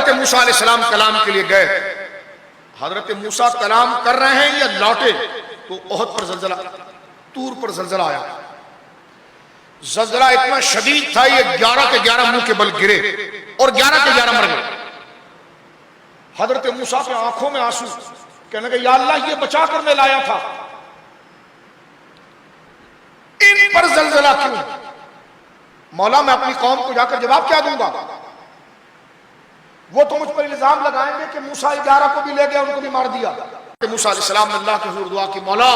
حضرت موسیٰ علیہ السلام کلام کے لیے گئے. حضرت موسیٰ کلام کر رہے ہیں یا لوٹے تو احد پر زلزلہ، طور پر زلزلہ آیا. زلزلہ اتنا شدید تھا یہ 11 کے 11 منہ کے بل گرے اور 11 کے 11 مر گئے. حضرت موسیٰ کے آنکھوں میں آنسو، کہنے لگے یا اللہ یہ بچا کر میں لایا تھا، ان پر زلزلہ کیوں؟ مولا میں اپنی قوم کو جا کر جواب کیا دوں گا؟ وہ تو مجھ پر الزام لگائیں گے کہ موسیٰ 11 کو بھی لے گیا ان کو بھی مار دیا. موسیٰ علیہ السلام نے اللہ کے حضور دعا کی، مولا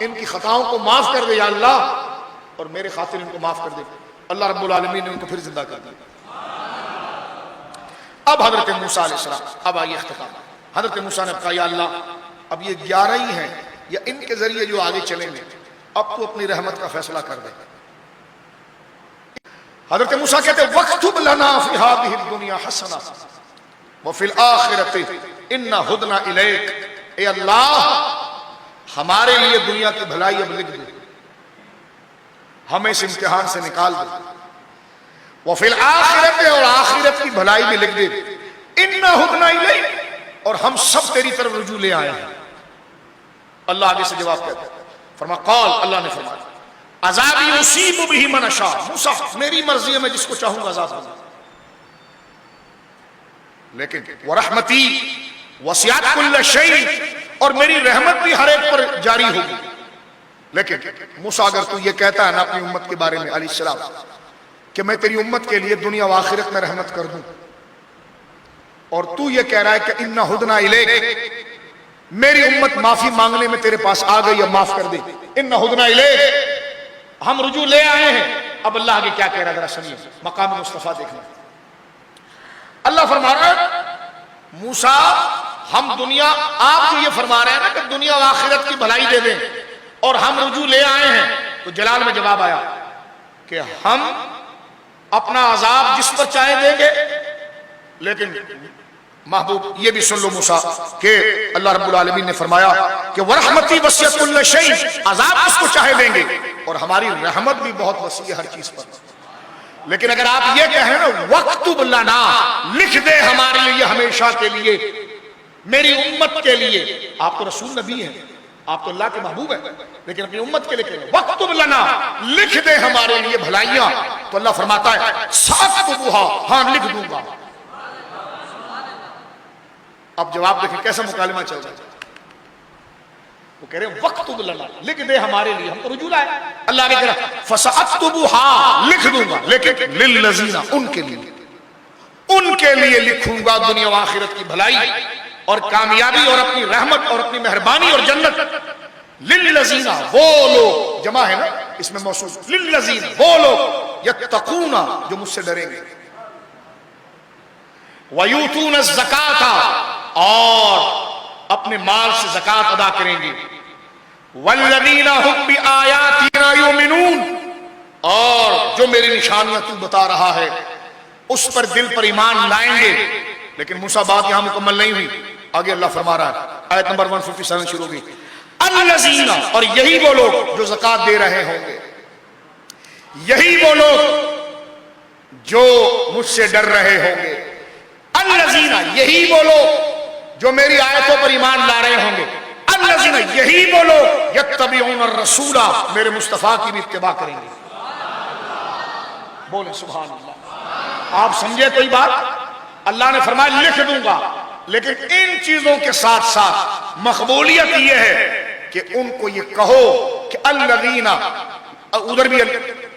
ان کی خطاؤں کو معاف کر دے یا اللہ، اور میرے خاطر ان کو معاف کر دے. اللہ رب العالمین نے ان کو پھر زندہ کر دیا. اب حضرت موسیٰ علیہ السلام، اب آئیے اختتام. حضرت موسیٰ نے کہا یا اللہ اب یہ 11 ہی ہیں یا ان کے ذریعے جو آگے چلیں گے، اب تو اپنی رحمت کا فیصلہ کر دے. حضرت موسیٰ کہتے ہیں وَاكْتُبْ لَنَا فِي هَذِهِ الدُّنْيَا حَسَنَةً وَفِي الْآخِرَةِ إِنَّا هُدْنَا إِلَيْكَ. اے اللہ ہمارے لیے دنیا کی بھلائی اب لکھ دے، ہمیں اس امتحان سے نکال دے. وَفِي الْآخِرَةِ اور آخرت کی بھلائی بھی لکھ دے. إِنَّا هُدْنَا إِلَيْكَ اور ہم سب تیری طرف رجوع لے آئے ہیں. اللہ آگے سے جواب کہتا ہے، فرما قال، اللہ نے فرمایا عذابی اصیب بہ من اشاء. موسیٰ میری مرضی ہے، میں جس کو چاہوں گا عذاب دوں گا، لیکن ورحمتی وسعت کل شیء اور میری رحمت بھی ہر ایک پر جاری ہوگی. لیکن موسیٰ اگر تو یہ کہتا ہے نا اپنی امت کے بارے میں علیہ السلام کہ میں تیری امت کے لیے دنیا و آخرت میں رحمت کر دوں، اور تو یہ کہہ رہا ہے کہ انا ہدنا الیک، میری امت معافی مانگنے میں تیرے پاس آ گئی، اب معاف کر دے. انا ہدنا الیک، ہم رجوع لے آئے ہیں. اب اللہ آگے کیا کہہ رہا ہے ذرا سنیے، مقام مصطفیٰ دیکھنا. اللہ فرما رہا ہے موسیٰ ہم دنیا، آپ جو یہ فرما رہے ہیں نا کہ دنیا و آخرت کی بھلائی دے دیں اور ہم رجوع لے آئے ہیں، تو جلال میں جواب آیا کہ ہم اپنا عذاب جس پر چاہے دیں گے، لیکن محبوب یہ بھی سن لو موسیٰ کہ اللہ رب العالمین نے فرمایا کہ وَرَحْمَتِي وَسِعَتْ كُلَّ شَيْءٍ، عذاب اس کو چاہے دیں گے اور ہماری رحمت بھی بہت وسیع ہے ہر چیز پر. لیکن اگر آپ یہ کہیں نا وَاكْتُبْ لَنَا، لکھ دے ہمارے لیے ہمیشہ کے لیے، میری امت کے لیے، آپ تو رسول نبی ہیں، آپ تو اللہ کے محبوب ہیں، لیکن اپنی امت کے لیے کہیں وَاكْتُبْ لَنَا، لکھ دے ہمارے لیے بھلائیاں، تو اللہ فرماتا ہے سَأَكْتُبُهَا، ہاں لکھ دوں گا. اب جواب دیکھیں کیسا مکالمہ چل رہا ہے. وہ کہہ رہے ہیں وَاكْتُبْ لَنَا، لکھ دے ہمارے لیے، ہم تو رجوع لائے. اللہ نے کہا فَسَأَكْتُبُهَا، لکھ دوں گا، لیکن لِلَّذِينَ، ان کے لیے لکھوں گا دنیا و آخرت کی بھلائی اور کامیابی اور اپنی رحمت اور اپنی مہربانی اور جنت. لِلَّذِينَ، وہ لوگ، جمع ہے نا اس میں موصول، لِلَّذِينَ، وہ لوگ یتقون، جو مجھ سے ڈریں گے، وَيُؤْتُونَ الزَّكَاةَ، اور اپنے مال سے زکوٰۃ ادا کریں گے، وَالَّذِينَ هُمْ بِآيَاتِنَا يُؤْمِنُونَ، اور جو میری نشانیاں تو بتا رہا ہے اس پر دل پر ایمان لائیں گے. لیکن موسیٰ بات یہاں مکمل نہیں ہوئی، آگے اللہ فرما رہا ہے، آیت نمبر 157 شروع ہوگی. الَّذِينَ، اور یہی وہ لوگ جو زکوٰۃ دے رہے ہوں گے، یہی وہ لوگ جو مجھ سے ڈر رہے ہوں گے. الَّذِينَ، یہی وہ لوگ جو میری آیتوں پر ایمان لا رہے ہوں گے. الَّذِينَ، یہی وہ لوگ یتبعون الرسول، میرے مصطفیٰ کی بھی اتباع کریں گے. بولیں سبحان اللہ. آپ سمجھے کوئی بات؟ اللہ نے فرمایا لکھ دوں گا، لیکن ان چیزوں کے ساتھ ساتھ مقبولیت یہ ہے کہ ان کو یہ کہو کہ الذین، ادھر بھی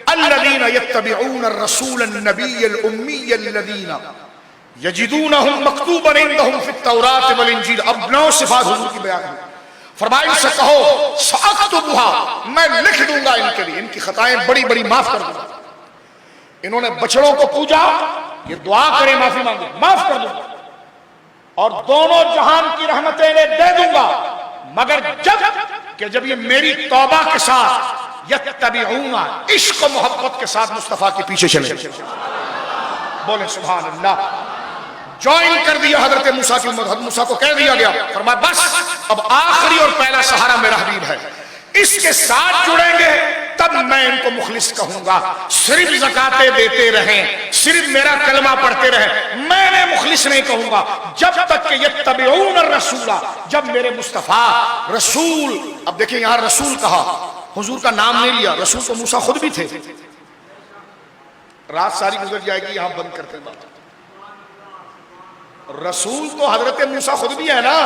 الذین یتبعون الرسول النبی الامی الذین یجدونہم مکتوبا عندہم فی التوراۃ والانجیل. اب 9 صفات حضور کی بیان ہے. فرمایا ان سے کہو سأکتبھا، میں لکھ دوں گا ان کے لیے، ان کی خطائیں بڑی بڑی معاف کر دوں گا. انہوں نے بچڑوں کو پوجا، یہ دعا کرے معافی مانگے، معاف کر دوں گا، اور دونوں جہان کی رحمتیں انہیں دے دوں گا، مگر جب یہ میری توبہ کے ساتھ یتبعون، عشق و محبت کے ساتھ مصطفیٰ کے پیچھے چلے. بولیں سبحان اللہ. جوائن کر دیا حضرت موسیٰ کی امت. حضرت موسیٰ کو کہہ دیا گیا، فرمایا بس اب آخری اور پہلا سہارا میرا حبیب ہے، اس کے ساتھ جڑیں گے تب میں ان کو مخلص کہوں گا. صرف زکاتیں دیتے رہیں، صرف میرا کلمہ پڑھتے رہیں، میں نے مخلص مخلص نہیں کہوں گا جب تک کہ یتبعون الرسول، جب میرے مصطفیٰ رسول، اب دیکھیں یہاں رسول کہا، حضور کا نام نہیں لیا، رسول تو موسیٰ خود بھی تھے. رات ساری گزر جائے گی یہاں بند کرتے بات. رسول تو حضرت موسیٰ خود بھی ہے نا،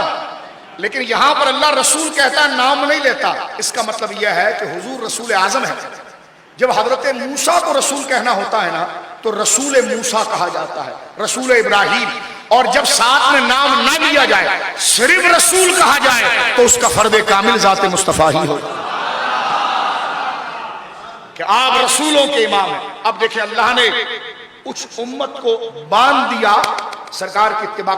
لیکن یہاں پر اللہ رسول کہتا ہے، نام نہیں لیتا. اس کا مطلب یہ ہے کہ حضور رسول اعظم ہے. جب حضرت موسیٰ کو رسول کہنا ہوتا ہے نا تو رسول موسیٰ کہا جاتا ہے، رسول ابراہیم. اور جب ساتھ میں نام نہ لیا جائے، صرف رسول کہا جائے، تو اس کا فرد کامل ذات مصطفیٰ ہی ہو کہ آپ رسولوں کے امام ہیں. اب دیکھیں اللہ نے اس امت کو باندھ دیا سرکار کی اتباع